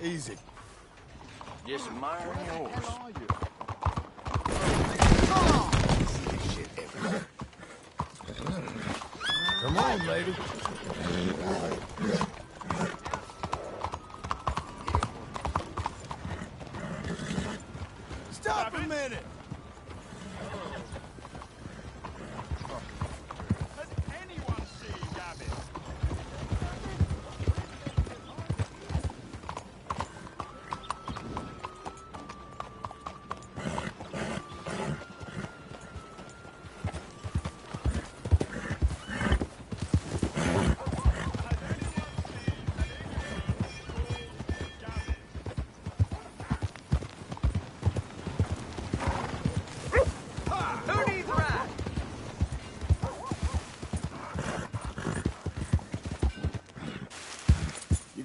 Easy. Just admiring yours. See this shit everywhere. Come on, lady. Stop a minute! Has anyone seen Gabby?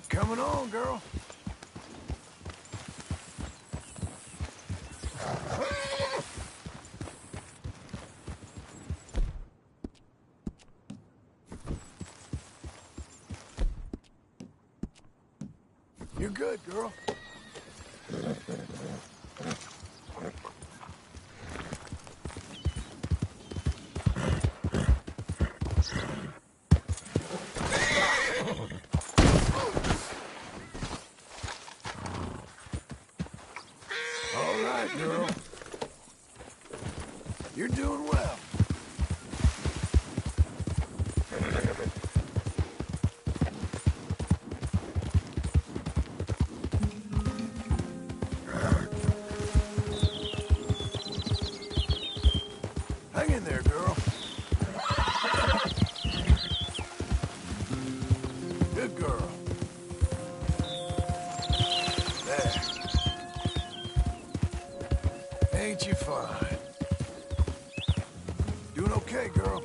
Coming on, girl. You're good, girl. All right, girl. You're doing well. Hang in there, girl. Good girl. There. Ain't you fine? Doing okay, girl.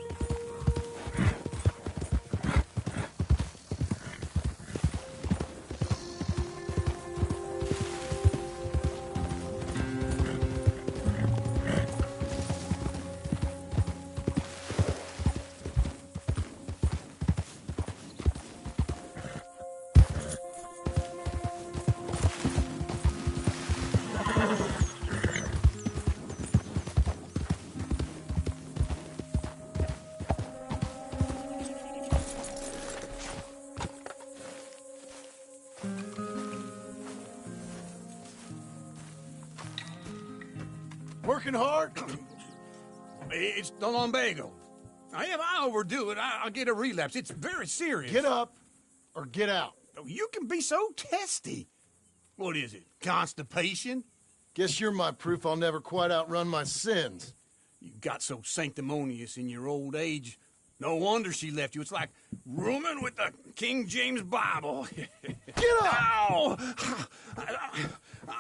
Working hard? It's the lumbago. If I overdo it, I'll get a relapse. It's very serious. Get up or get out. You can be so testy. What is it, constipation? Guess you're my proof I'll never quite outrun my sins. You got so sanctimonious in your old age. No wonder she left you. It's like rooming with the King James Bible. Get up! Ow!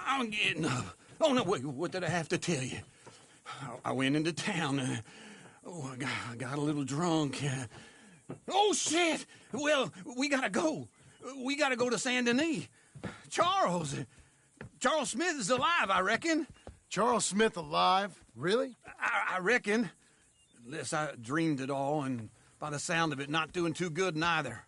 I'm getting up. Oh, no, wait, what did I have to tell you? I went into town. I got a little drunk. Oh, shit! Well, we gotta go. We gotta go to Saint Denis. Charles Smith is alive, I reckon. Charles Smith alive? Really? I reckon. Unless I dreamed it all, and by the sound of it, not doing too good neither.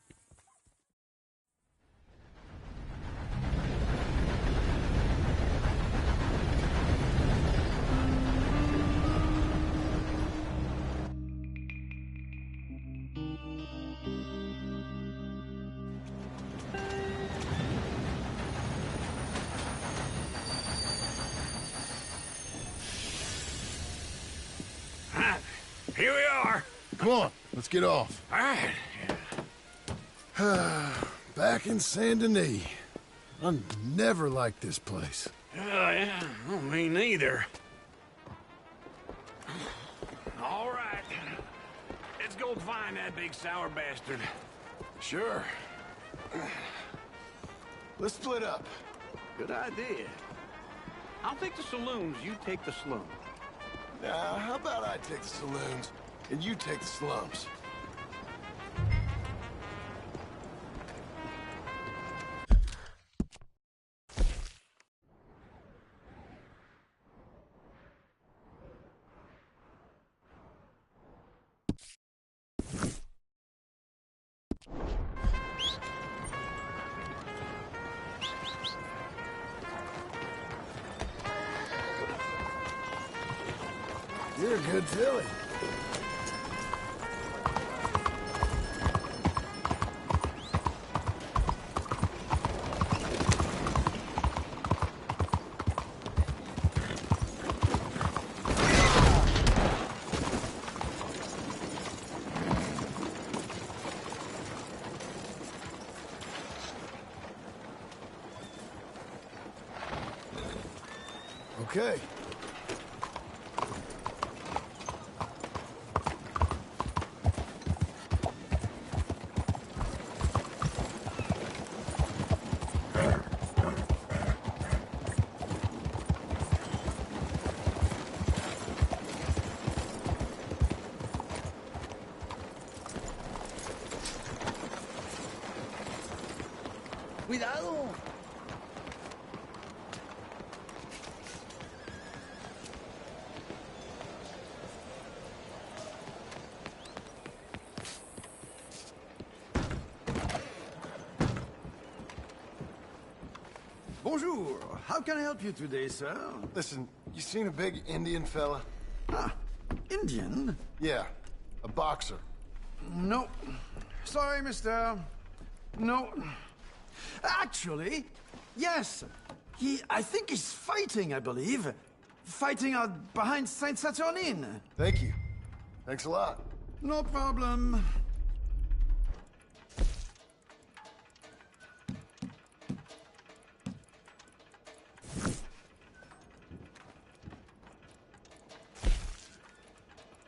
Here we are. Come on, let's get off. All right. Back in Saint Denis. I never liked this place. Yeah, well, me neither. All right. Let's go find that big sour bastard. Sure. Let's split up. Good idea. I'll take the saloons, you take the slums. Now, how about I take the saloons and you take the slums? You're a good filly. Okay. ¡Cuidado! Bonjour. How can I help you today, sir? Listen, you seen a big Indian fella? Ah, Indian? Yeah, a boxer. No. Sorry, mister. No. Actually, yes. I think he's fighting, I believe. Fighting out behind Saint Saturnine. Thank you. Thanks a lot. No problem.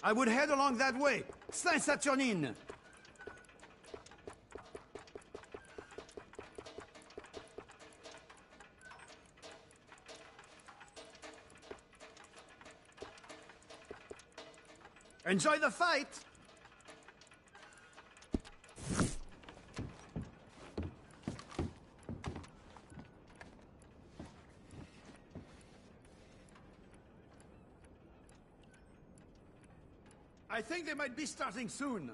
I would head along that way. Saint Saturnine. Enjoy the fight! I think they might be starting soon.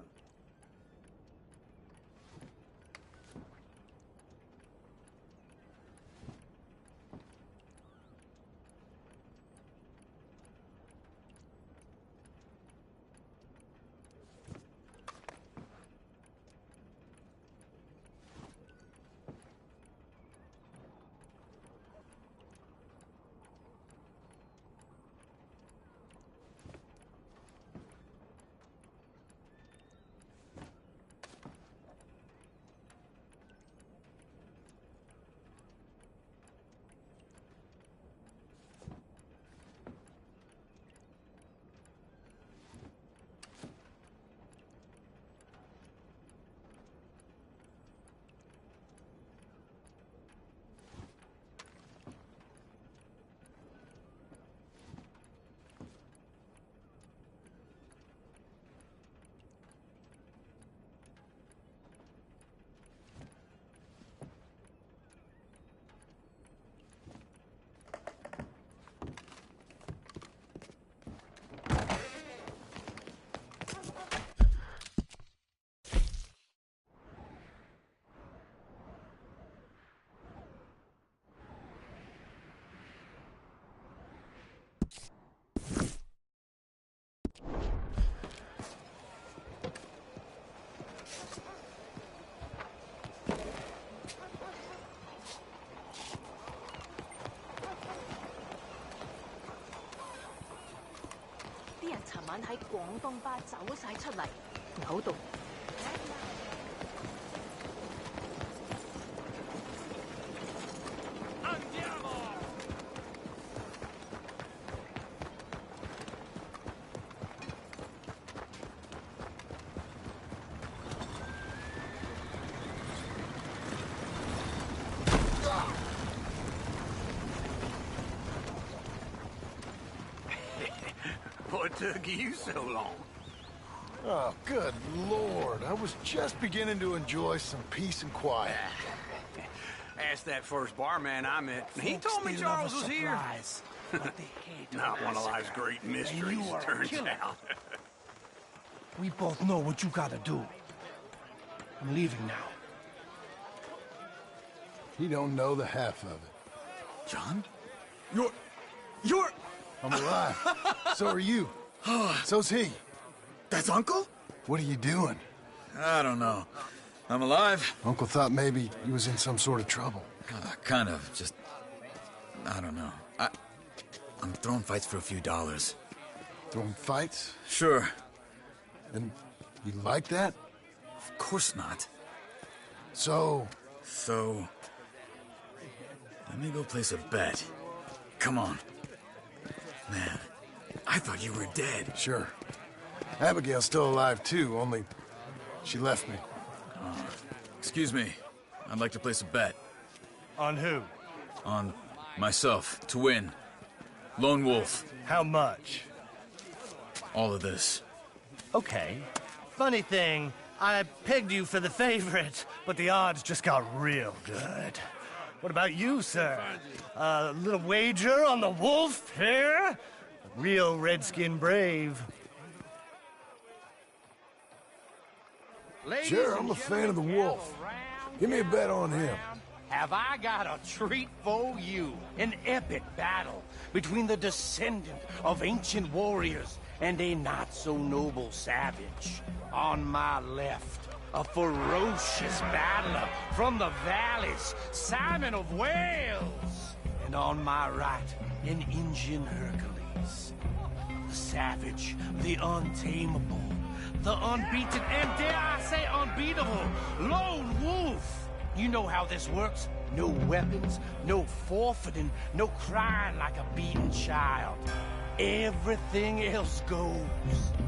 What took you so long? Oh, good Lord. I was just beginning to enjoy some peace and quiet. Asked that first barman I met. He told me Charles was here. Not one of life's great mysteries, turns out. We both know what you gotta do. I'm leaving now. He don't know the half of it. John? You're... I'm alive. So are you. So's he. That's Uncle? What are you doing? I don't know. I'm alive. Uncle thought maybe he was in some sort of trouble. Kind of. Just... I don't know. I'm throwing fights for a few dollars. Throwing fights? Sure. And you like that? Of course not. So... So... Let me go place a bet. Come on. Man, I thought you were dead. Sure. Abigail's still alive, too, only she left me. Excuse me. I'd like to place a bet. On who? On myself, to win. Lone Wolf. How much? All of this. Okay. Funny thing, I pegged you for the favorite, but the odds just got real good. What about you, sir? A little wager on the wolf here? Real redskin brave. Sure, I'm a fan of the wolf. Give me a bet on him. Have I got a treat for you? An epic battle between the descendant of ancient warriors and a not-so-noble savage. On my left, a ferocious battler from the valleys, Simon of Wales. And on my right, an Indian Hercules. The savage, the untamable, the unbeaten, and dare I say unbeatable, Lone Wolf. You know how this works. No weapons, no forfeiting, no crying like a beaten child. Everything else goes.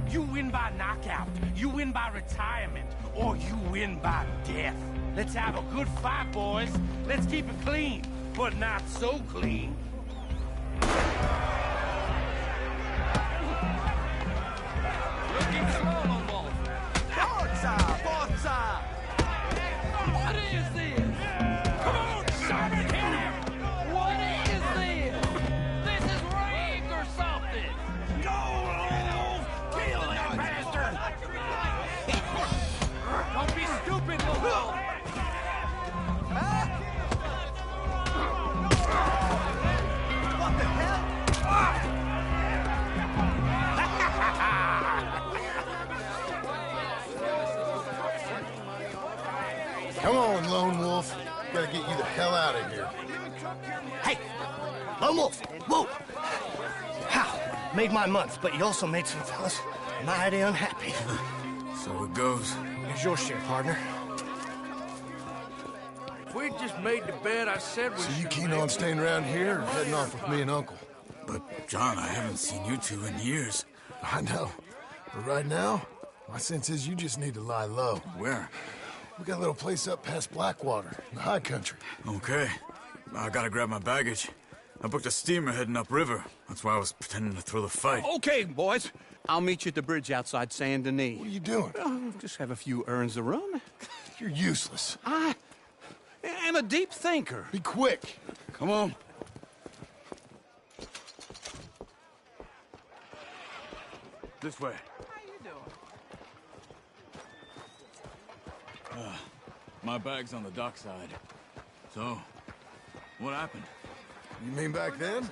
You win by knockout, you win by retirement, or you win by death. Let's have a good fight, boys. Let's keep it clean, but not so clean. Looking slow, Wolf. Forza! Forza! What is this? Come on, shot the him! What is this? This is rigged or something! Go, Wolf! Kill that bastard! Don't be stupid, Wolf! What the hell? Come on, Lone Wolf. Gotta get you the hell out of here. Hey! Lone Wolf! Whoa! How? Made my month, but you also made some fellas mighty unhappy. So it goes. Here's your share, partner. If we'd just made the bet I said we So you should keen make, on staying around here or heading off with me and Uncle? But, John, I haven't seen you two in years. I know. But right now, my sense is you just need to lie low. Where? We got a little place up past Blackwater, in the high country. Okay. I gotta grab my baggage. I booked a steamer heading upriver. That's why I was pretending to throw the fight. Okay, boys. I'll meet you at the bridge outside Saint Denis. What are you doing? Just have a few errands to run. You're useless. I am a deep thinker. Be quick. Come on. This way. My bag's on the dockside. So, what happened? You mean back then?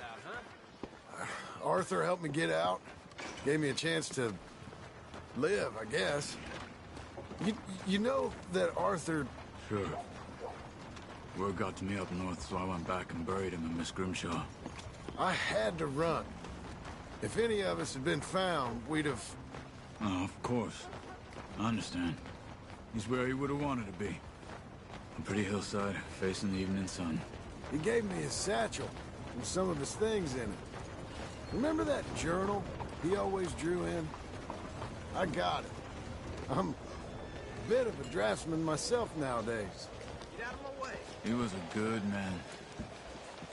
Arthur helped me get out. Gave me a chance to live, I guess. You know that Arthur... Sure. Word got to me up north, so I went back and buried him in Miss Grimshaw. I had to run. If any of us had been found, we'd have... Oh, of course. I understand. He's where he would have wanted to be. A pretty hillside, facing the evening sun. He gave me his satchel with some of his things in it. Remember that journal he always drew in? I got it. I'm a bit of a draftsman myself nowadays. Get out of my way. He was a good man.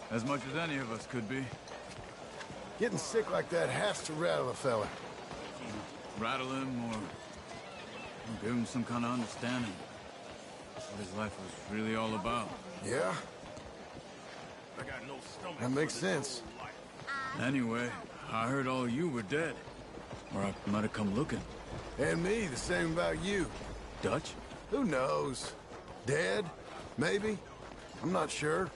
As much as any of us could be. Getting sick like that has to rattle a fella. Rattle him or give him some kind of understanding. What his life was really all about. Yeah? I got no stomach. That makes sense. Anyway, I heard all you were dead. Or I might have come looking. And me, the same about you. Dutch? Who knows? Dead? Maybe? I'm not sure.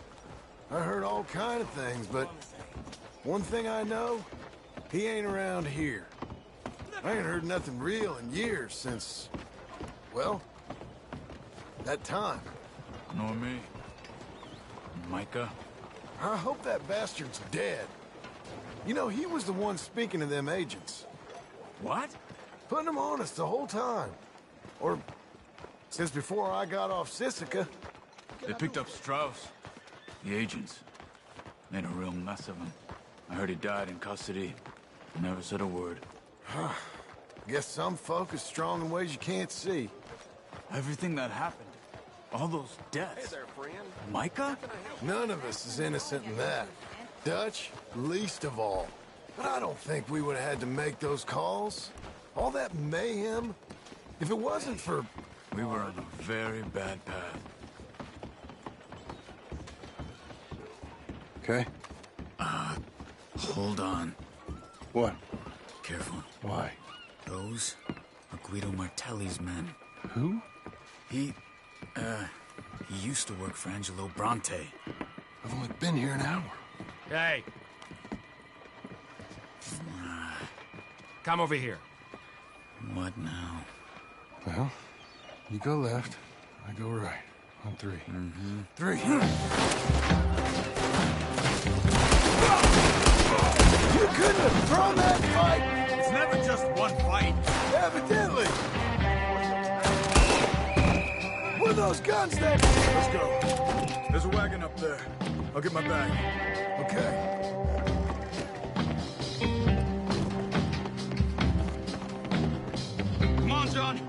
I heard all kind of things, but one thing I know, he ain't around here. I ain't heard nothing real in years since, well, that time. Nor me. Micah? I hope that bastard's dead. You know, he was the one speaking to them agents. What? Putting them on us the whole time. Or, since before I got off Sisika. They picked up Strauss. The agents. Made a real mess of him. I heard he died in custody. Never said a word. Guess some folk is strong in ways you can't see. Everything that happened. All those deaths. Hey there, friend. Micah? None of us is innocent in that. Dutch, least of all. But I don't think we would have had to make those calls. All that mayhem. If it wasn't for... We were on a very bad path. Okay. Hold on. What? Careful. Why? Those are Guido Martelli's men. Who? He used to work for Angelo Bronte. I've only been here an hour. Hey. Come over here. What now? Well, you go left, I go right. On three. Mm-hmm. Three. You couldn't have thrown that fight! It's never just one fight. Evidently! What are those guns then? Let's go. There's a wagon up there. I'll get my bag. Okay. Come on, John.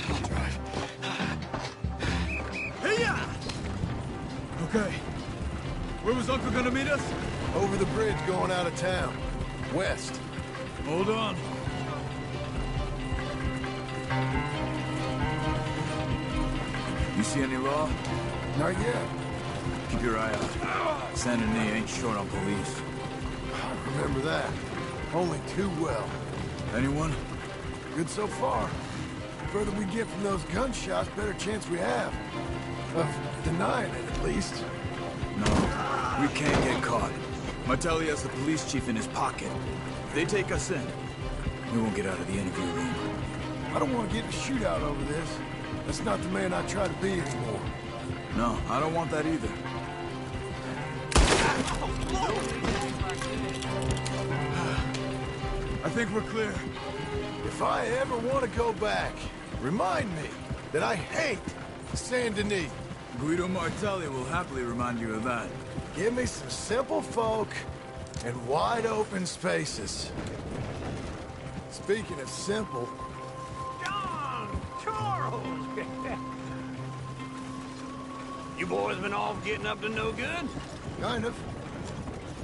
I'll drive. Hey-ya! Okay. Where was Uncle gonna meet us? Over the bridge going out of town. West. Hold on. You see any law? Not yet. Keep your eye out. Saint Denis ain't short on police. I remember that. Only too well. Anyone? Good so far. The further we get from those gunshots, better chance we have. Of denying it, at least. No, we can't get caught. Martelli has the police chief in his pocket. If they take us in, we won't get out of the interview room. I don't want to get in a shootout over this. That's not the man I try to be anymore. No, I don't want that either. I think we're clear. If I ever want to go back, remind me that I hate Saint Denis. Guido Martelli will happily remind you of that. Give me some simple folk and wide open spaces. Speaking of simple, John! Charles! You boys been off getting up to no good? kind of.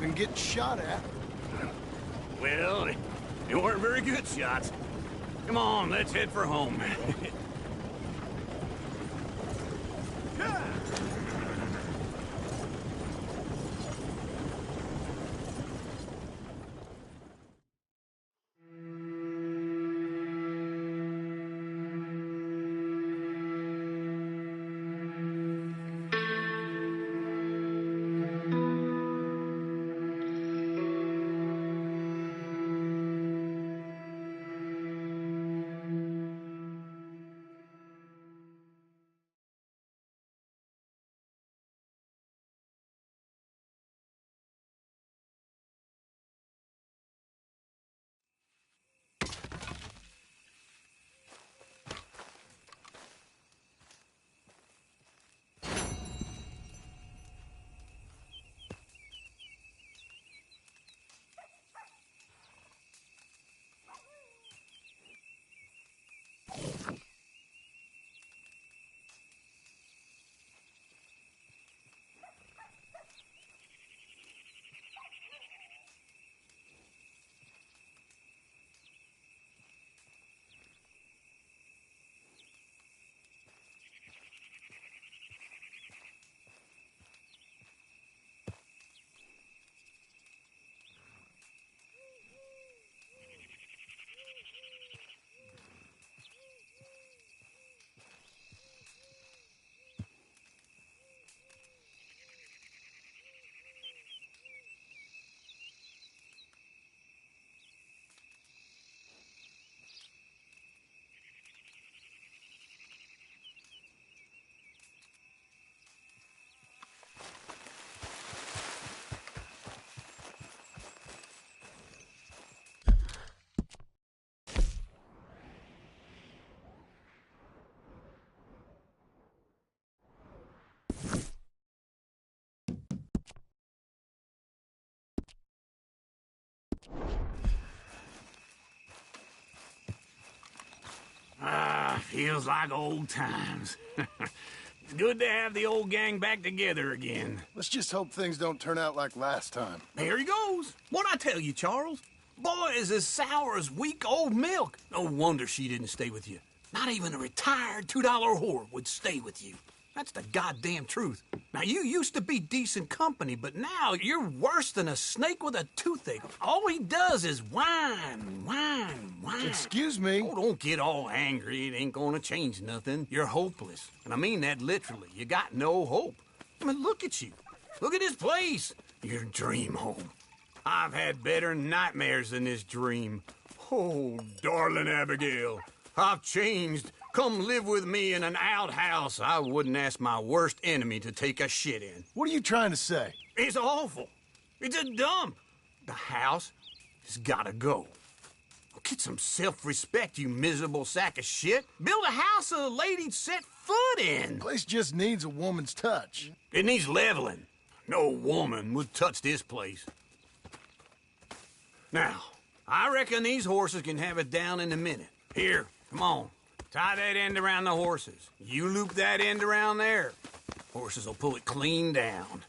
Been getting shot at. Well, they weren't very good shots. Come on, let's head for home. feels like old times. It's good to have the old gang back together again. Let's just hope things don't turn out like last time. There he goes. What'd I tell you, Charles? Boy is as sour as week-old milk. No wonder she didn't stay with you. Not even a retired $2 whore would stay with you. That's the goddamn truth. Now, you used to be decent company, but now you're worse than a snake with a toothache. All he does is whine, whine, whine. Excuse me? Oh, don't get all angry. It ain't gonna change nothing. You're hopeless. And I mean that literally. You got no hope. I mean, look at you. Look at this place. Your dream home. I've had better nightmares than this dream. Oh, darling Abigail, I've changed. Come live with me in an outhouse I wouldn't ask my worst enemy to take a shit in. What are you trying to say? It's awful. It's a dump. The house has gotta go. Get some self-respect, you miserable sack of shit. Build a house a lady'd set foot in. The place just needs a woman's touch. It needs leveling. No woman would touch this place. Now, I reckon these horses can have it down in a minute. Here, come on. Tie that end around the horses. You loop that end around there. Horses will pull it clean down.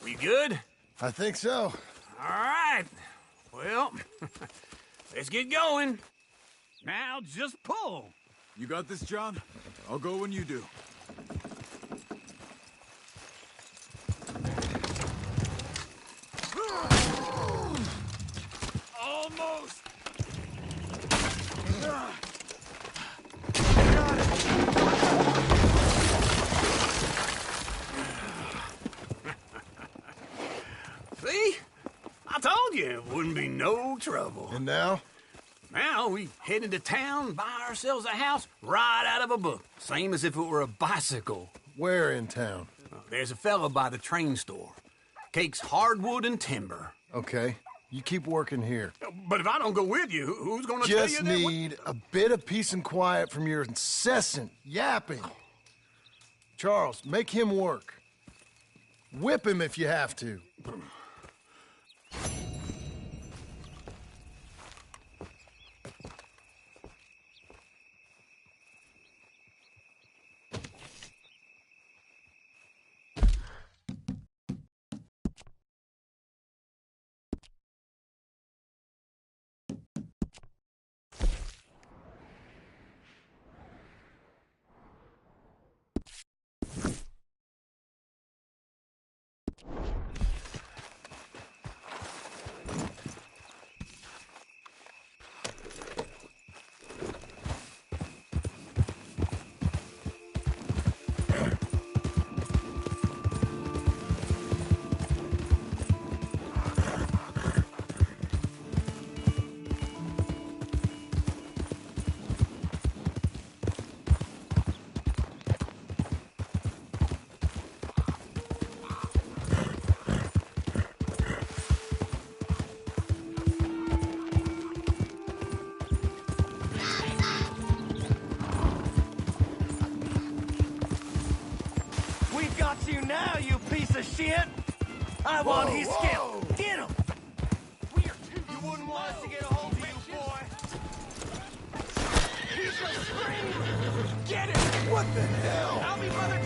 We good? I think so. All right. Well, let's get going. Now just pull. You got this, John? I'll go when you do. Almost! See? I told you it wouldn't be no trouble. And now? Now we head into town, buy ourselves a house right out of a book. Same as if it were a bicycle. Where in town? There's a fella by the train store. Cakes hardwood and timber. Okay. You keep working here. But if I don't go with you, who's gonna tell you Just that? need a bit of peace and quiet from your incessant yapping. Charles, make him work. Whip him if you have to. You now, you piece of shit! I want his skill! Get him! You wouldn't want us to get a hold of you, boy! He's a scream! Get him! What the hell? I'll be mother...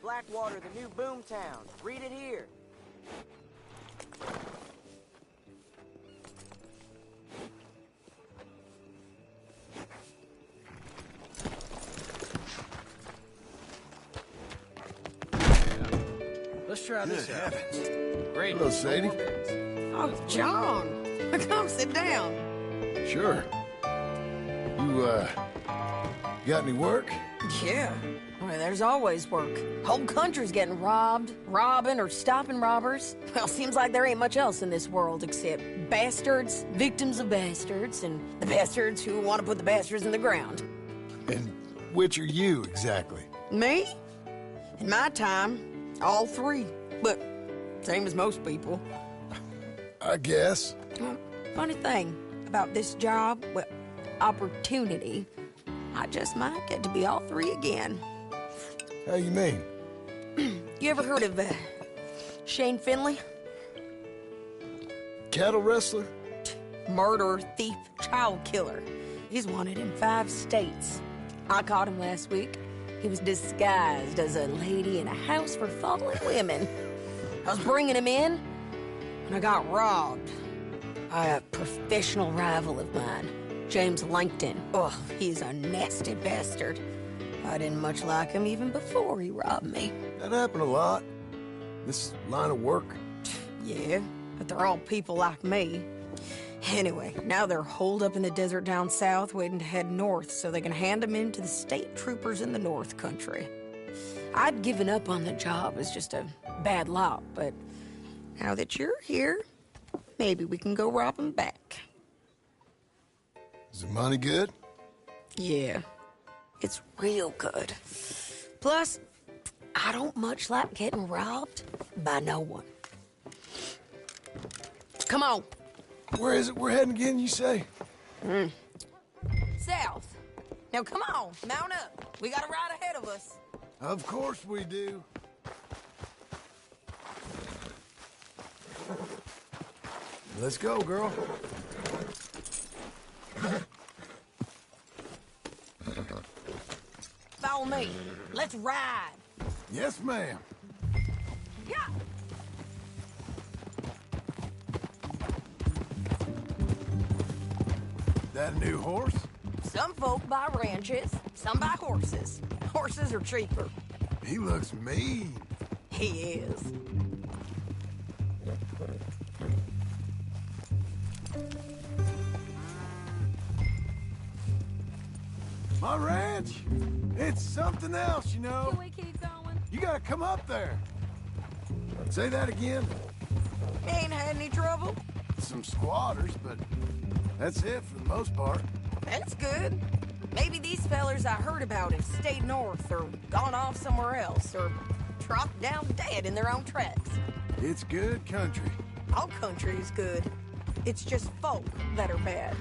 Blackwater the new boomtown. Read it here. Let's try this out. Great. Hello, Sadie. Oh, John. Come sit down. Sure. You, got any work? Yeah. Well, there's always work. Whole country's getting robbed, robbing, or stopping robbers. Well, seems like there ain't much else in this world except bastards, victims of bastards, and the bastards who want to put the bastards in the ground. And which are you, exactly? Me? In my time, all three. But same as most people. I guess. Well, funny thing about this job, well, opportunity, I just might get to be all three again. How you mean? You ever heard of Shane Finley? Cattle wrestler? Murderer, thief, child killer. He's wanted in 5 states. I caught him last week. He was disguised as a lady in a house for fallen women. I was bringing him in, and I got robbed by a professional rival of mine, James Langton. Oh, he's a nasty bastard. I didn't much like him even before he robbed me. That happened a lot. This line of work. Yeah, but they're all people like me. Anyway, now they're holed up in the desert down south, waiting to head north so they can hand them in to the state troopers in the north country. I'd given up on the job as just a bad lot, but now that you're here, maybe we can go rob them back. Is the money good? Yeah, it's real good. Plus, I don't much like getting robbed by no one. Come on. Where is it we're heading again, you say? South. Now come on, mount up. We got a ride ahead of us. Of course we do. Let's go, girl. Follow me. Let's ride. Yes, ma'am. Yeah. That a new horse? Some folk buy ranches, some buy horses. Horses are cheaper. He looks mean. He is. My ranch? It's something else, you know. Can we keep going? You gotta come up there. Say that again. Ain't had any trouble? Some squatters, but that's it for the most part. That's good. Maybe these fellers I heard about have stayed north or gone off somewhere else or dropped down dead in their own tracks. It's good country. All country is good. It's just folk that are bad.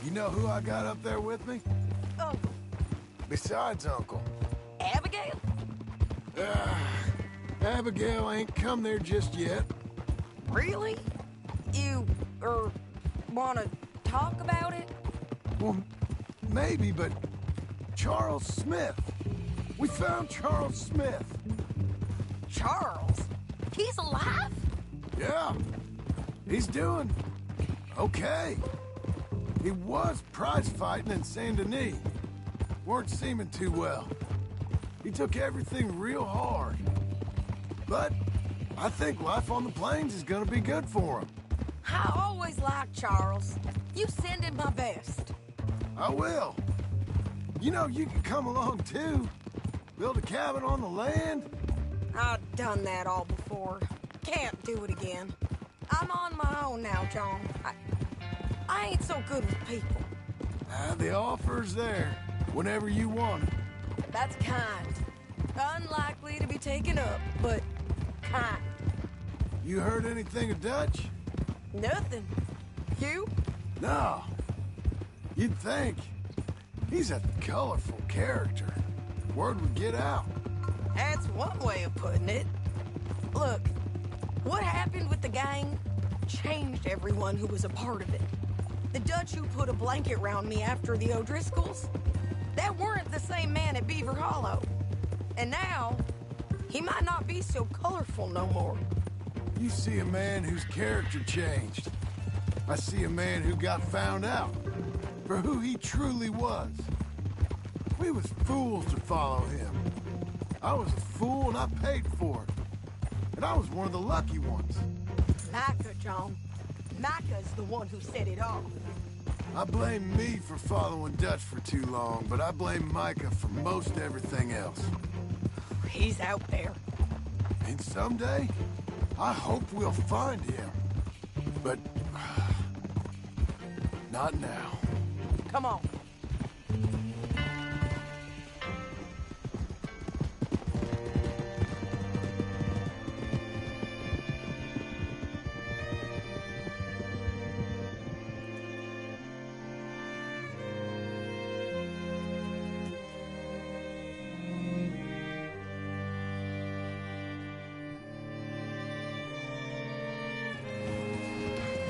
You know who I got up there with me? Uncle. Besides Uncle. Abigail? Abigail ain't come there just yet. Really? You, wanna talk about it? Well, maybe, but Charles Smith. We found Charles Smith. Charles? He's alive? Yeah. He's doing okay. He was prize fighting in Saint Denis. Weren't seeming too well. He took everything real hard. But I think life on the plains is gonna be good for him. I always liked Charles. You send him my best. I will. You know, you can come along too. Build a cabin on the land. I've done that all before. Can't do it again. I'm on my own now, John. I ain't so good with people. The offer's there, whenever you want it. That's kind. Unlikely to be taken up, but kind. You heard anything of Dutch? Nothing. You? No. You'd think. He's a colorful character. Word would get out. That's one way of putting it. Look, what happened with the gang changed everyone who was a part of it. The Dutch who put a blanket round me after the O'Driscolls? That weren't the same man at Beaver Hollow. And now, he might not be so colorful no more. You see a man whose character changed. I see a man who got found out for who he truly was. We was fools to follow him. I was a fool and I paid for it. And I was one of the lucky ones. Micah, John. Micah's the one who set it off. I blame me for following Dutch for too long, but I blame Micah for most everything else. He's out there. And someday, I hope we'll find him. But... not now. Come on.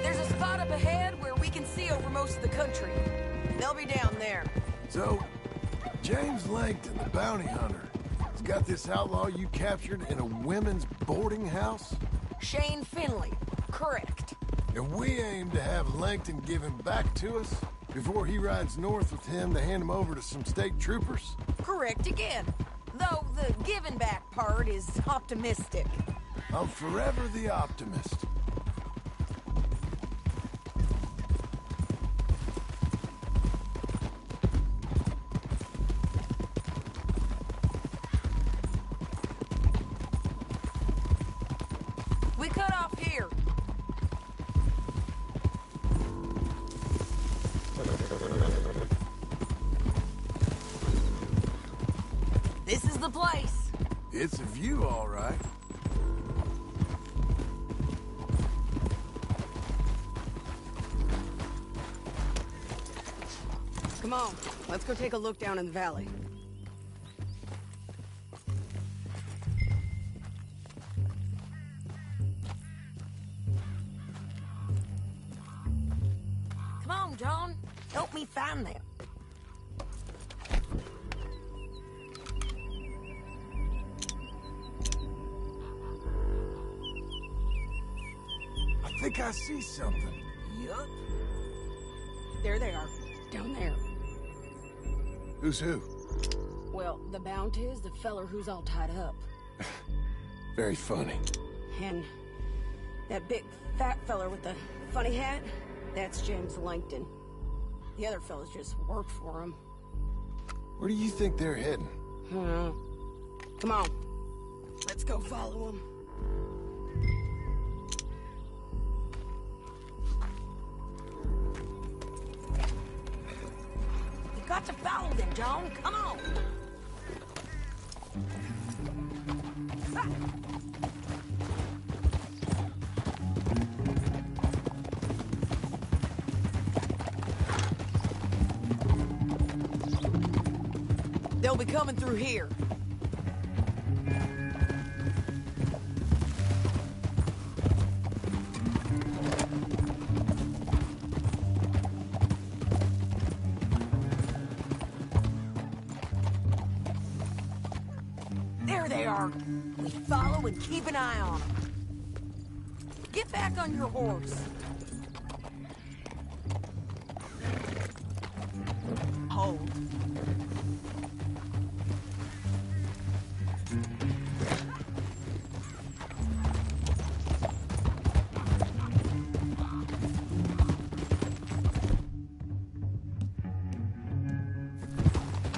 There's a spot up ahead where we can see over most of the country. They'll be down there. So, James Langton, the bounty hunter, has got this outlaw you captured in a women's boarding house? Shane Finley. Correct. And we aim to have Langton give him back to us before he rides north with him to hand him over to some state troopers? Correct again. Though the giving back part is optimistic. I'm forever the optimist. We cut off here. This is the place. It's a view, all right. Come on, let's go take a look down in the valley. Come on, John. Help me find them. I think I see something. Yup. There they are, down there. Who's who? Well, the Bounty is the feller who's all tied up. Very funny. And that big fat feller with the funny hat, that's James Langton. The other fellas just work for him. Where do you think they're heading? Come on. Let's go follow them. You got to follow them, John. Come on. Ah. They'll be coming through here. There they are. We follow and keep an eye on them. Get back on your horse. Hold.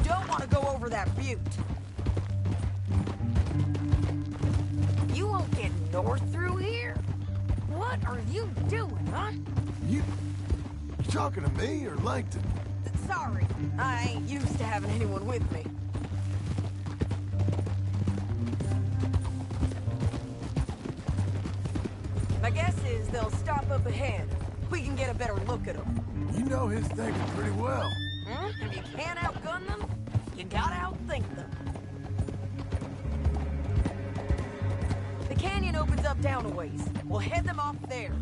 Don't want to go over that butte. You won't get north through here? What are you doing, huh? You talking to me or Langton? Sorry, I ain't used to having anyone with me. My guess is they'll stop up ahead. We can get a better look at them. You know his thinking pretty well. If you can't outgun them, you gotta outthink them. The canyon opens up down a ways. We'll head them off there.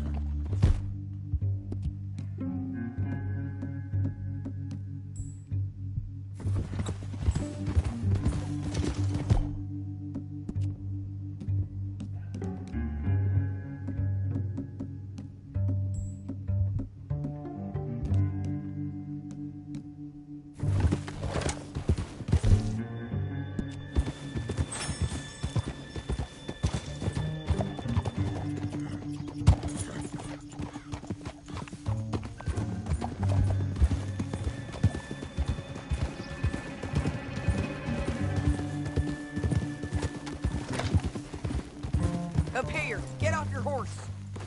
Up here, get off your horse.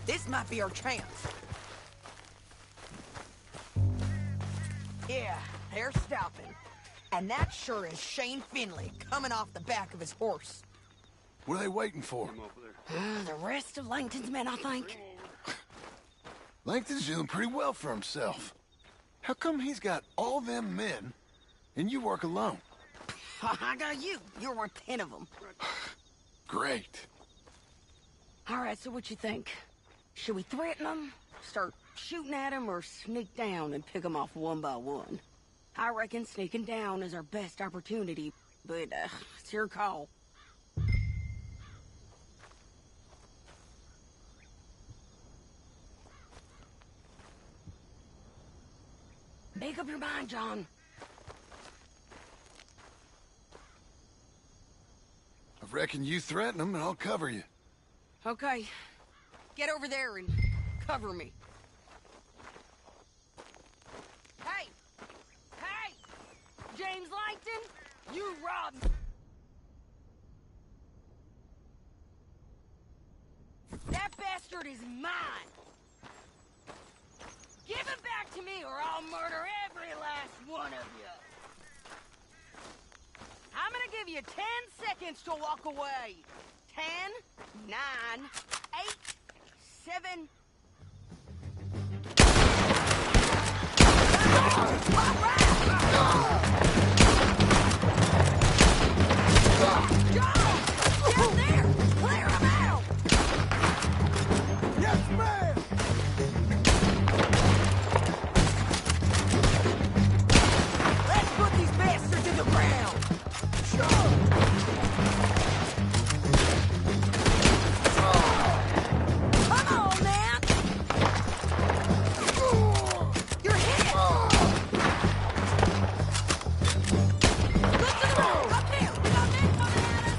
This might be our chance. Yeah, they're stopping. And that sure is Shane Finley coming off the back of his horse. What are they waiting for? The rest of Langton's men, I think. Langton's doing pretty well for himself. How come he's got all them men, and you work alone? I got you. You're worth 10 of them. Great. All right, so what you think? Should we threaten them, start shooting at them, or sneak down and pick them off one by one? I reckon sneaking down is our best opportunity, but it's your call. Make up your mind, John. I reckon you threaten them and I'll cover you. Okay. Get over there and cover me. Hey! Hey! James Langton, you robbed me. That bastard is mine. Give it back to me or I'll murder every last one of you. I'm gonna give you 10 seconds to walk away. 10, 9, 8, 7... Down there! Clear him out! Yes, ma'am! Let's put these bastards in the ground! Come on, man! You're hit! Look to the road! Up here! We got men coming at us!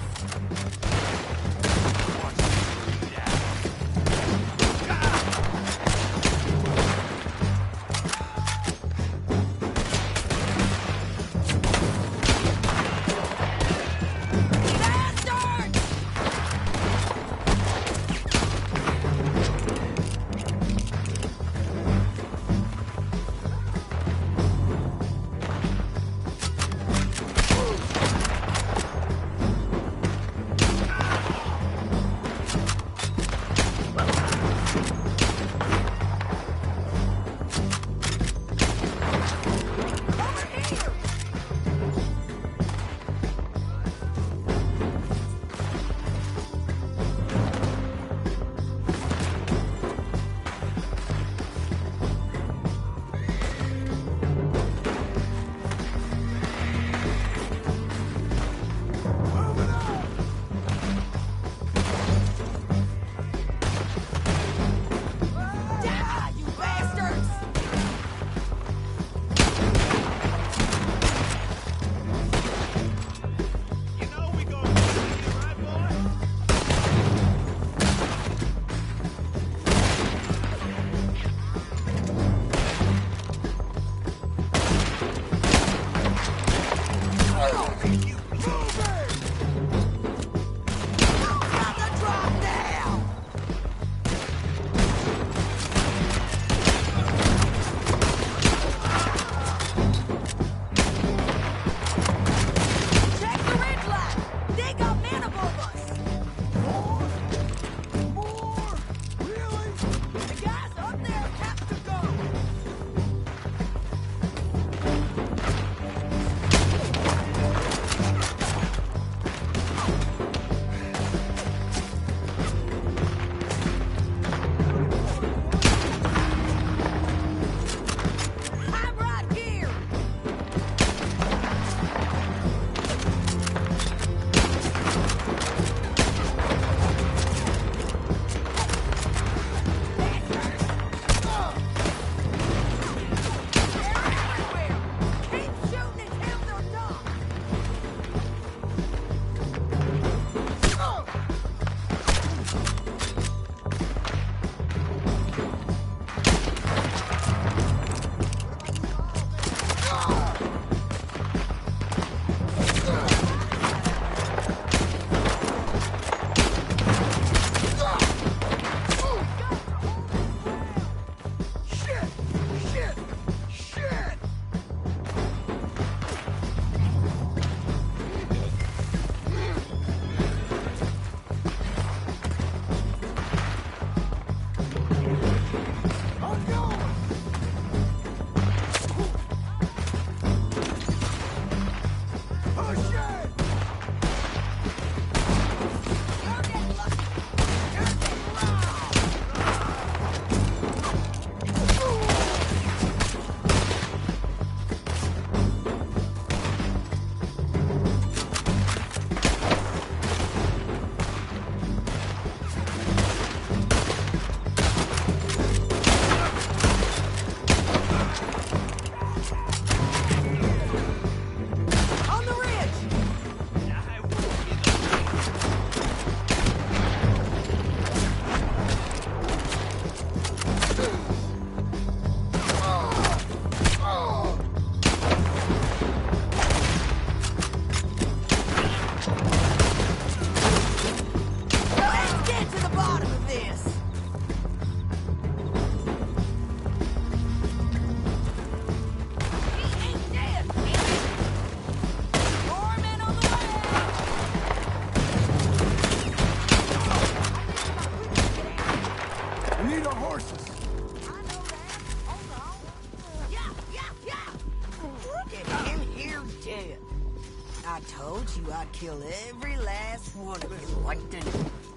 kill every last one of you, Langton.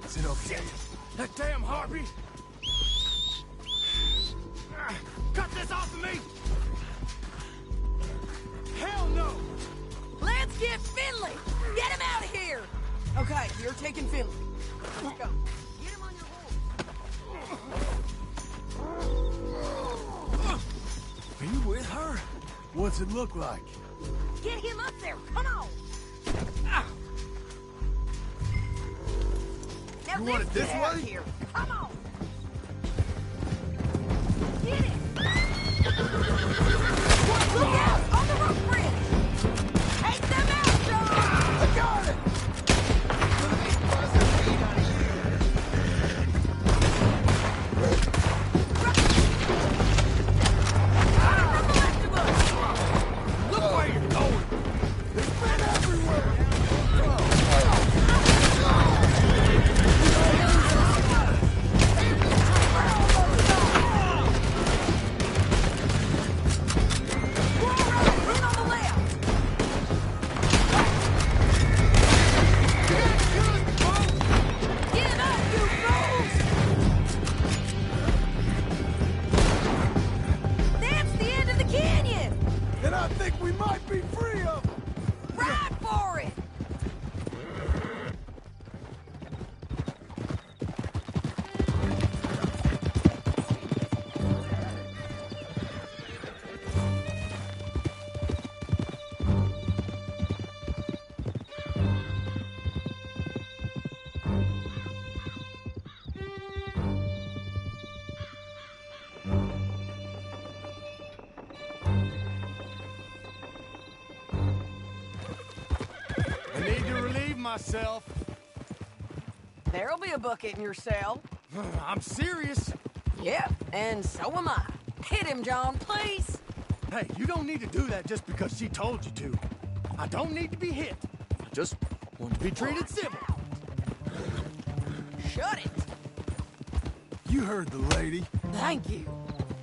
Is it okay? That damn harpy! Cut this off of me! Hell no! Let's get Finley! Get him out of here! Okay, you're taking Finley. Let's go. Get him on your horse. Are you with her? What's it look like? Get him up there! Come on! Now You want let's it this get out way? of here! Come on! Get it! Look out! On the rope bridge! Take them out, John! I got it! Look where you're going! There's men everywhere! Run on the left! Get up, you fools! That's the end of the canyon! And I think we might be free of them! Ride for it! I need to relieve myself. There'll be a bucket in your cell. I'm serious. Yep, and so am I. Hit him, John, please. Hey, you don't need to do that just because she told you to. I don't need to be hit. I just want to be treated civil. Shut it. You heard the lady. Thank you.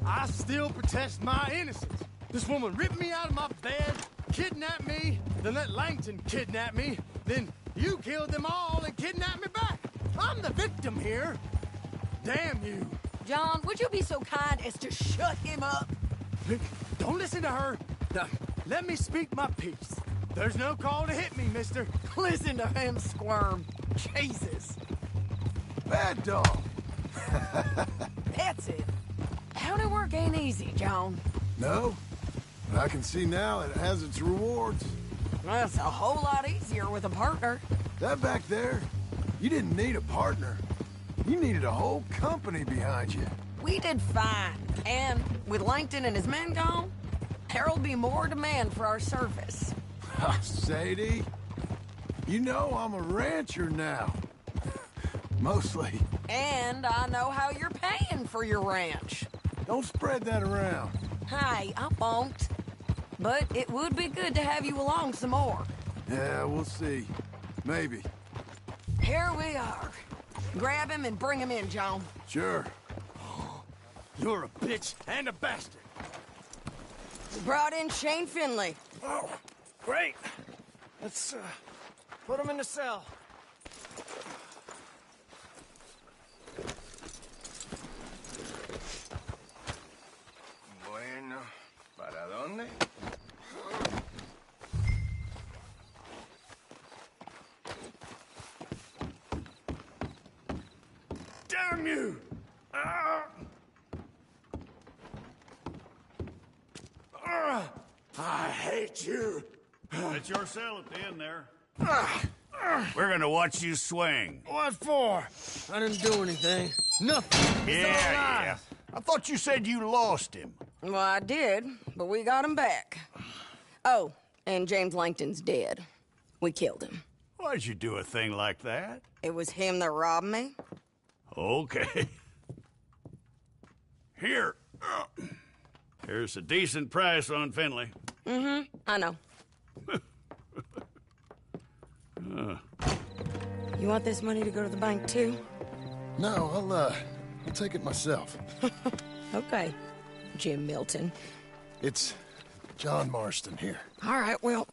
I still protest my innocence. This woman ripped me out of my bed, kidnapped me, then let Langton kidnap me, then you killed them all and kidnapped me back. I'm the victim here. Damn you. John, would you be so kind as to shut him up? Don't listen to her. Now, let me speak my piece. There's no call to hit me, mister. Listen to him squirm. Jesus. Bad dog. That's it. County work ain't easy, John. No, but I can see now it has its rewards. That's a whole lot easier with a partner. That back there, you didn't need a partner. You needed a whole company behind you. We did fine. And with Langton and his men gone, there'll be more demand for our service. Sadie, you know I'm a rancher now. Mostly. And I know how you're paying for your ranch. Don't spread that around. Hey, I won't. But it would be good to have you along some more. Yeah, we'll see. Maybe. Here we are. Grab him and bring him in, John. Sure. You're a bitch and a bastard. We brought in Shane Finley. Oh, great. Let's put him in the cell. Bueno, ¿para dónde? Damn you! I hate you. It's your cell at the end there. We're gonna watch you swing. What for? I didn't do anything. Nothing. Yeah. I thought you said you lost him. Well, I did, but we got him back. Oh, and James Langton's dead. We killed him. Why'd you do a thing like that? It was him that robbed me. Okay. Here. Here's a decent price on Finley. Mm-hmm, I know. You want this money to go to the bank, too? No, I'll take it myself. Okay, Jim Milton. It's John Marston here. All right, well,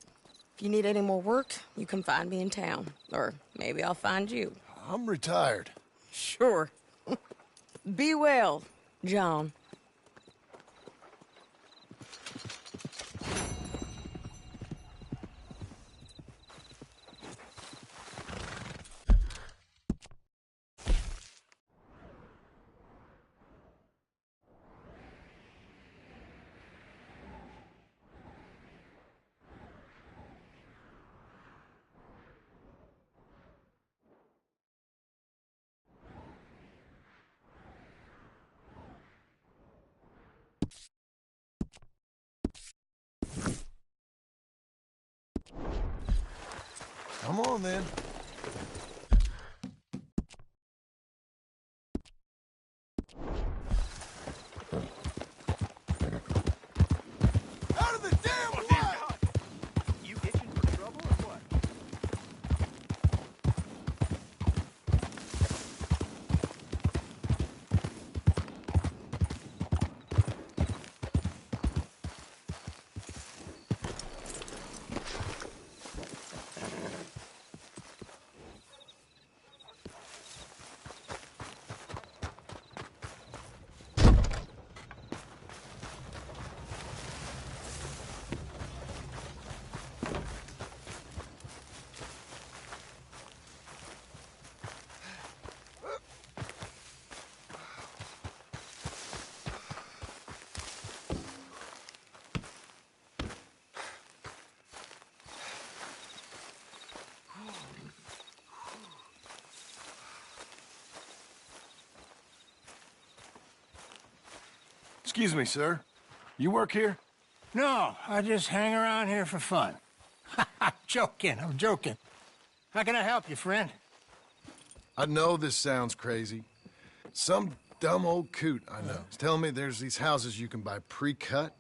If you need any more work, you can find me in town. Or maybe I'll find you. I'm retired. Sure. Be well, John. Come on, then. Out of the damn way! You itching for trouble or what? Excuse me, sir. You work here? No, I just hang around here for fun. I'm joking. How can I help you, friend? I know this sounds crazy. Some dumb old coot I know is telling me there's these houses you can buy pre-cut.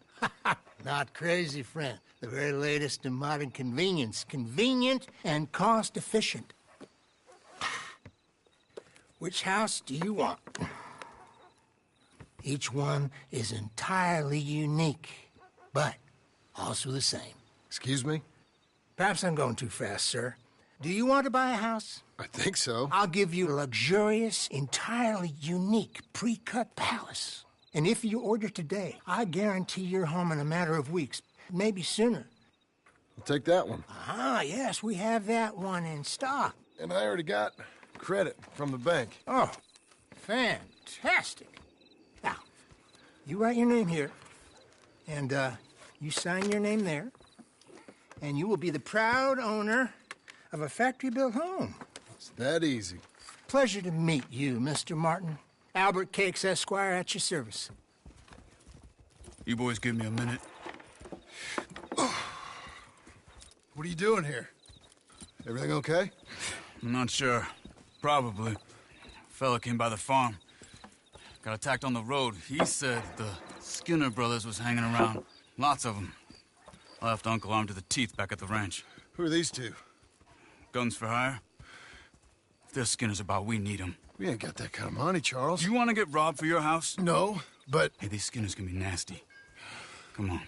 Not crazy, friend. The very latest in modern convenience. Convenient and cost-efficient. Which house do you want? Each one is entirely unique, but also the same. Excuse me? Perhaps I'm going too fast, sir. Do you want to buy a house? I think so. I'll give you a luxurious, entirely unique pre-cut palace. And if you order today, I guarantee you're home in a matter of weeks, maybe sooner. I'll take that one. Ah, yes, we have that one in stock. And I already got credit from the bank. Oh, fantastic. Now, you write your name here, and you sign your name there, and you will be the proud owner of a factory-built home. It's that easy. Pleasure to meet you, Mr. Martin. Albert Cakes, Esquire, at your service. You boys give me a minute. What are you doing here? Everything okay? I'm not sure. Probably. Fella came by the farm. Got attacked on the road. He said the Skinner brothers was hanging around. Lots of them. I left Uncle armed to the teeth back at the ranch. Who are these two? Guns for hire. If there's Skinners about, we need them. We ain't got that kind of money, Charles. You want to get robbed for your house? No, but... Hey, these Skinners can be nasty. Come on.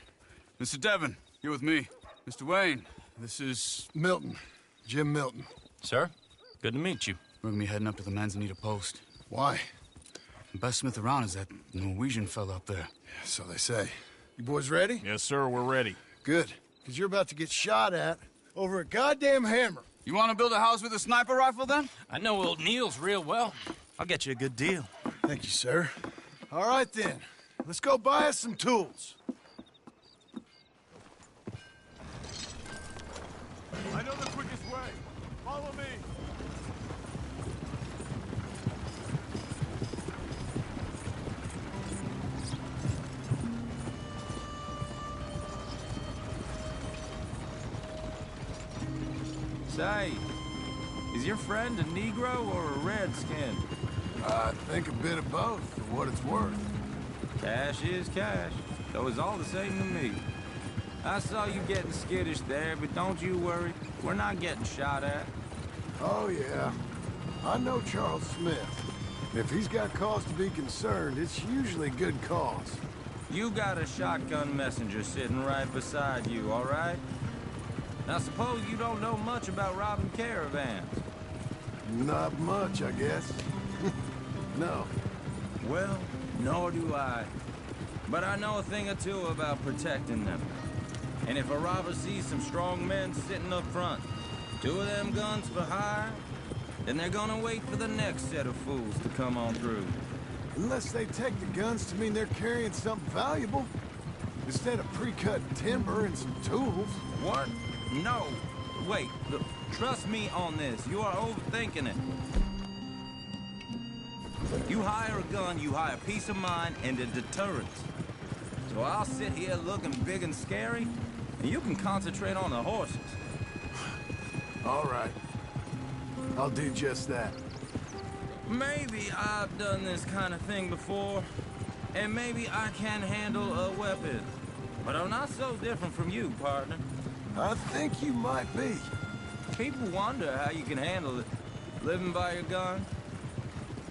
Mr. Devon, you're with me. Mr. Wayne, this is... Milton. Jim Milton. Sir, good to meet you. We're gonna be heading up to the Manzanita post. Why? The best smith around is that Norwegian fella up there. So they say. You boys ready? Yes, sir, we're ready. Good, because you're about to get shot at over a goddamn hammer. You want to build a house with a sniper rifle, then? I know old Neil's real well. I'll get you a good deal. Thank you, sir. All right, then. Let's go buy us some tools. I know the quickest way. Follow me. Say, is your friend a Negro or a Redskin? I think a bit of both, for what it's worth. Cash is cash, though it's all the same to me. I saw you getting skittish there, but don't you worry. We're not getting shot at. Oh, yeah. I know Charles Smith. If he's got cause to be concerned, it's usually good cause. You got a shotgun messenger sitting right beside you, all right? Now, suppose you don't know much about robbing caravans. Not much, I guess. No. Well, nor do I. But I know a thing or two about protecting them. And if a robber sees some strong men sitting up front, 2 of them guns for hire, then they're gonna wait for the next set of fools to come on through. Unless they take the guns to mean they're carrying something valuable. Instead of pre-cut timber and some tools. What? No. Wait, look, trust me on this. You are overthinking it. You hire a gun, you hire peace of mind and a deterrence. So I'll sit here looking big and scary, and you can concentrate on the horses. All right. I'll do just that. Maybe I've done this kind of thing before, and maybe I can handle a weapon. But I'm not so different from you, partner. I think you might be. People wonder how you can handle it, living by your gun.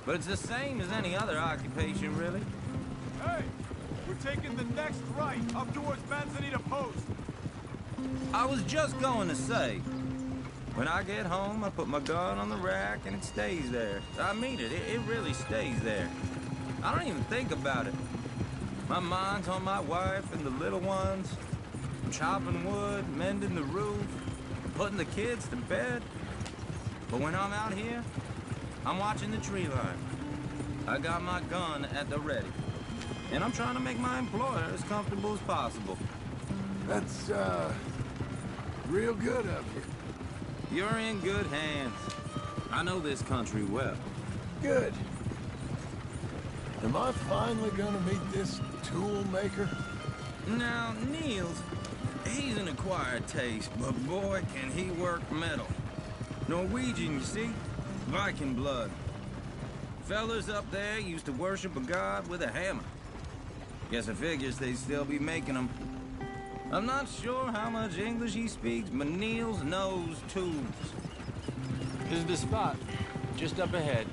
But it's the same as any other occupation, really. Hey! We're taking the next right, up towards Manzanita Post. I was just going to say, when I get home, I put my gun on the rack and it stays there. I mean it, it really stays there. I don't even think about it. My mind's on my wife and the little ones. I'm chopping wood, mending the roof, putting the kids to bed. But when I'm out here, I'm watching the tree line. I got my gun at the ready. And I'm trying to make my employer as comfortable as possible. That's, real good of you. You're in good hands. I know this country well. Good. Am I finally gonna meet this tool maker? Now, Niels, he's an acquired taste, but boy, can he work metal. Norwegian, you see? Viking blood. Fellas up there used to worship a god with a hammer. Guess I figures they'd still be making them. I'm not sure how much English he speaks, but Niels knows tools. This is the spot, just up ahead.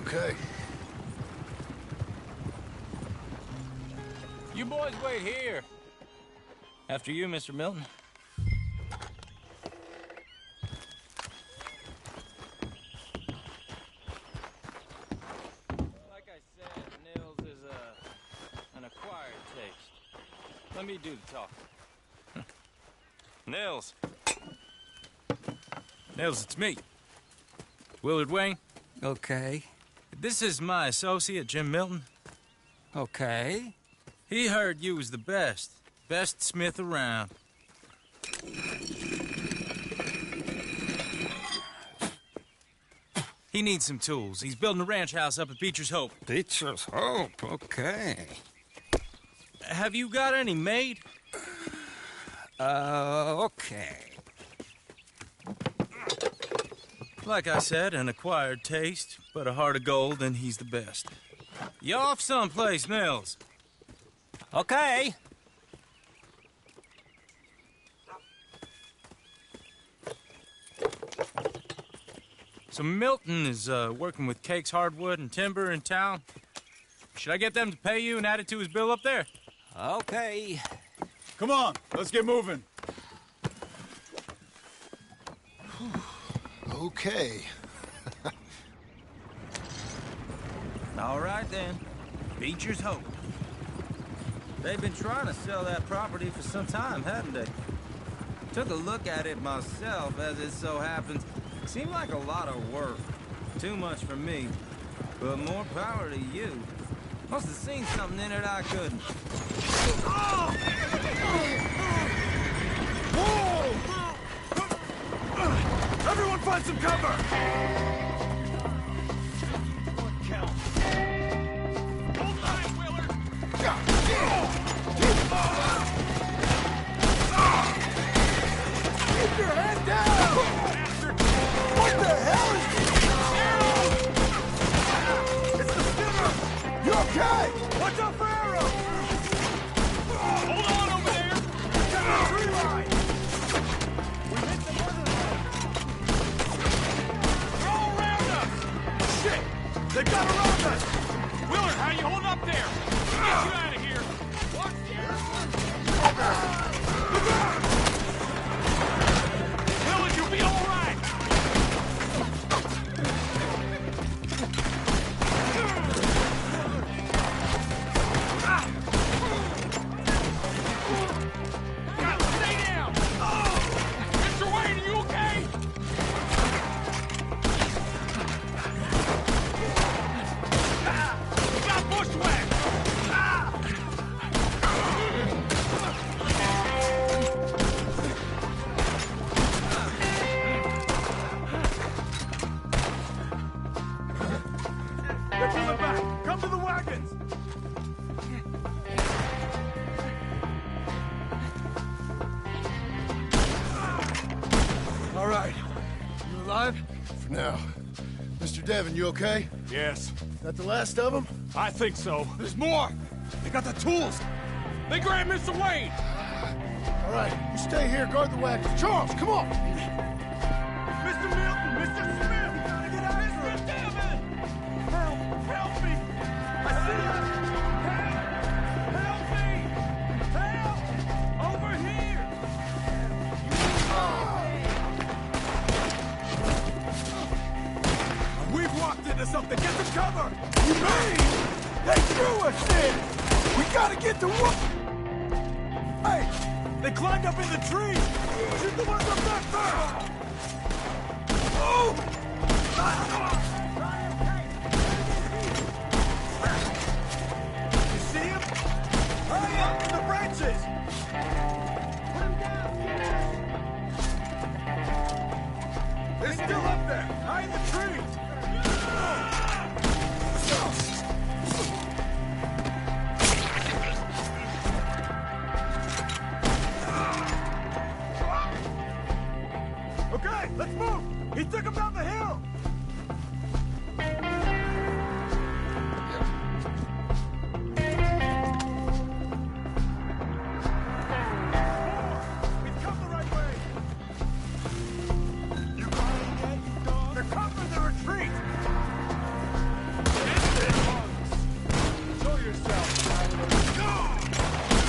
Okay. You boys wait here. After you, Mr. Milton. Like I said, Nils is an acquired taste. Let me do the talking. Nils. Nils, it's me. Willard Wayne. Okay. This is my associate, Jim Milton. Okay. He heard you was the best smith around. He needs some tools. He's building a ranch house up at Beecher's Hope. Beecher's Hope, okay. Have you got any made? Okay. Like I said, an acquired taste, but a heart of gold, and he's the best. You off someplace, Nils? Okay. So Milton is working with Cake's Hardwood and Timber in town. Should I get them to pay you and add it to his bill up there? Okay. Come on, let's get moving. Okay. All right, then. Beecher's Hope. They've been trying to sell that property for some time, haven't they? Took a look at it myself, as it so happens. Seemed like a lot of work. Too much for me. But more power to you. Must have seen something in it I couldn't. Whoa! Everyone find some cover! Keep your head down! What the hell is this? It's the spinner! You okay? Watch out for arrows! Hold on over there! Get the tree line! We hit the mother line! They're all around us! Shit! They've got around us! Willard, how you holding up there? Get you out of here! Watch the air! Now, Mr. Devon, you okay? Yes. That the last of them? I think so. There's more! They got the tools! They grabbed Mr. Wayne! All right, you stay here, guard the wagons. Charles, come on! Mr. Milton! Mr. Smith! We gotta get out of here! Mr. Devon! Help! Help me! I see you! Help! Help me! Help! Over here! We've walked into something! Get some cover! You mean? They threw us in! We gotta get to work! Hey! They climbed up in the tree! Shoot the ones up there first! Oh! You see him? Hurry up in the branches! Put him down! They're still up there! High in the trees! Okay, let's move! He took him down the hill! We've come the right way! You crying yet, you dog? They're covering the retreat! Show yourself, traveler!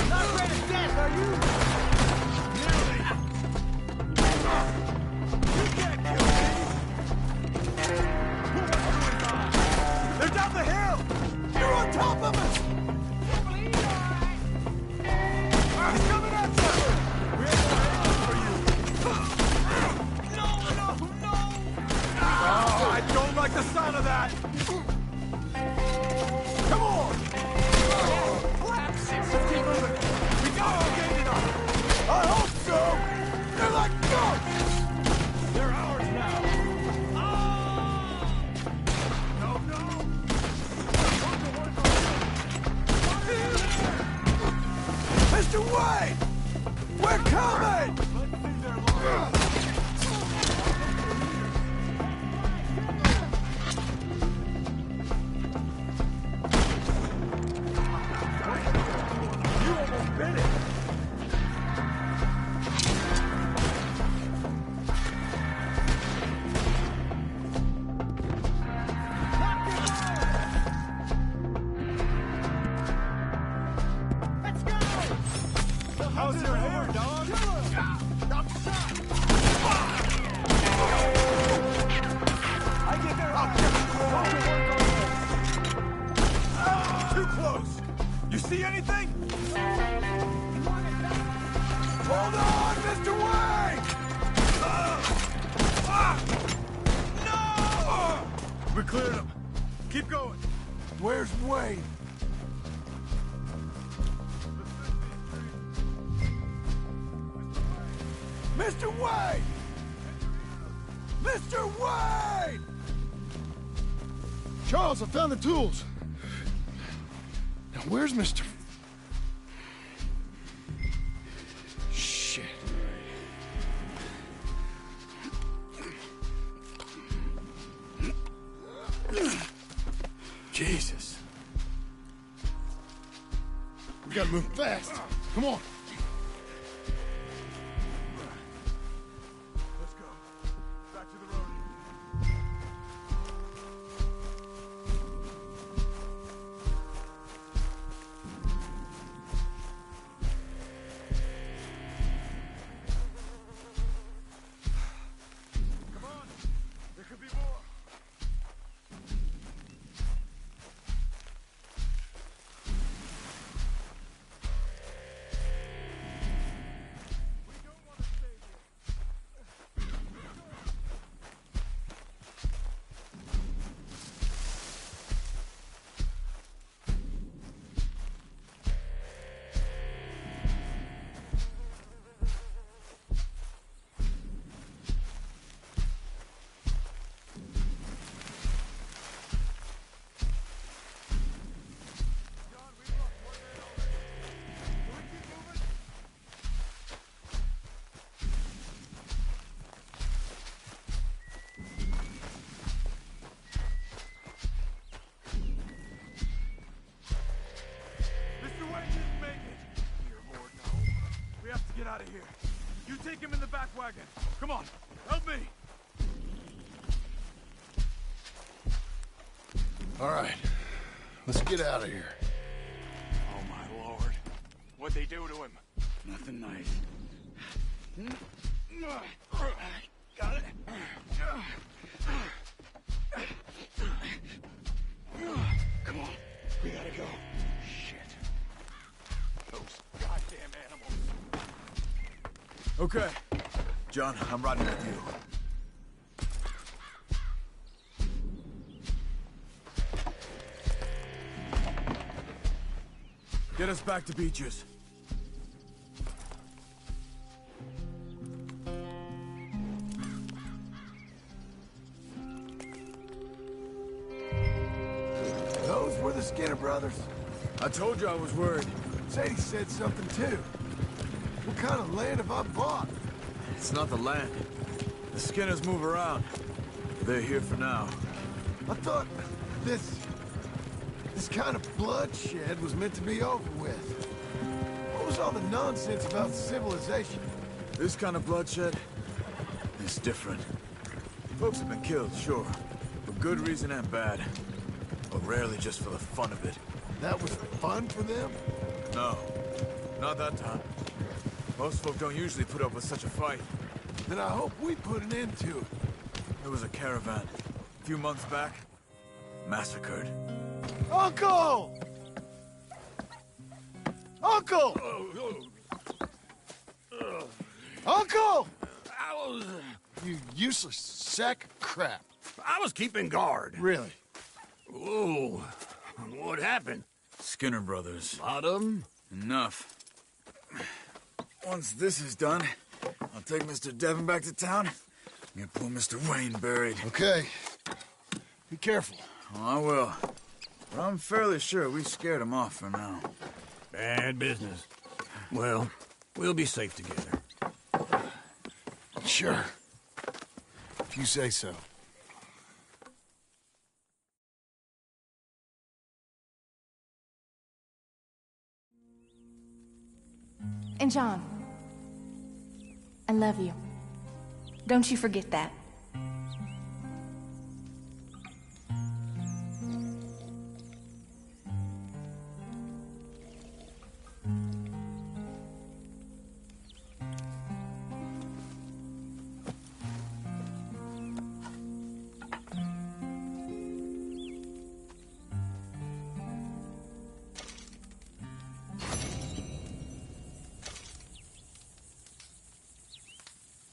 Not afraid of death, are you? Nearly! You can't kill me! Who wants to die? They're down the hill! You're on top of us! He's coming at you! We have no answer for you! No, no, no! Oh, I don't like the sound of that! Come on! Collapse! Let's keep moving! We got our gate enough! I hope so! They're like ghosts! They're ours now! No, no! Mr. Wayne! We're coming! You almost bit it! How's your hair, dog? I'm shot! I get there. Too close! You see anything? Hold on, Mr. Wayne! No! We cleared him. Keep going. Where's Wayne? Mr. Wayne! Mr. Wayne! Charles, I found the tools. Now, where's Mr. Shit. Jesus. We gotta move fast. Come on. Let's go. Back to the road. Come on. There could be more. back wagon. Come on, help me. All right, let's get out of here. Oh, my lord. What'd they do to him? Nothing nice. Got it. Come on, we gotta go. Shit. Those goddamn animals. Okay. John, I'm riding with you. Get us back to Beaches. Those were the Skinner brothers? I told you I was worried. Sadie said something too. What kind of land have I bought? It's not the land. The Skinners move around. They're here for now. I thought this kind of bloodshed was meant to be over with. What was all the nonsense about civilization? This kind of bloodshed is different. Folks have been killed, sure. For good reason and bad. But rarely just for the fun of it. That was fun for them? No. Not that time. Most folk don't usually put up with such a fight. Then I hope we put an end to it. There was a caravan. A few months back. Massacred. Uncle! Uncle! Uncle! You useless sack of crap. I was keeping guard. Really? Whoa. What happened? Skinner brothers. A lot of them? Enough. Once this is done, I'll take Mr. Phteven back to town and get poor Mr. Wayne buried. Okay. Be careful. Oh, I will. But I'm fairly sure we scared him off for now. Bad business. Well, we'll be safe together. Sure. If you say so. And John, I love you. Don't you forget that.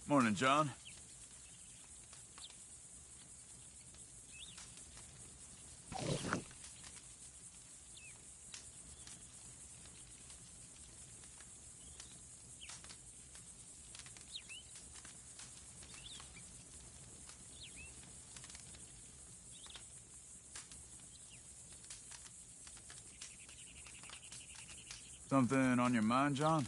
Morning, John. Something on your mind, John?